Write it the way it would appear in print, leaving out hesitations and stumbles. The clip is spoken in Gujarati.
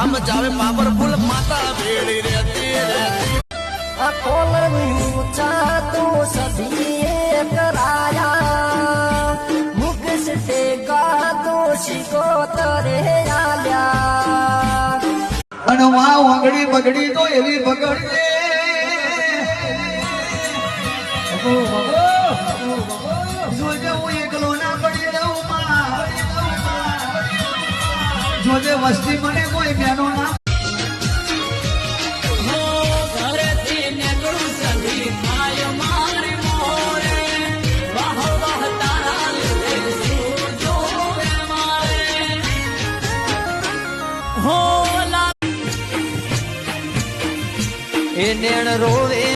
हम जावे पावरफुल माता भेड़ी रहती खोलनी ऊंचा तो सभी कराया मुख से गा तो शिको तरे आल्या અને માં વંગડી બગડી તો એવી બગડે જોજે હું એકલો ના પડી રહું જોજે વસ્તી મને કોઈ બેનો ના એ નેણ રોવે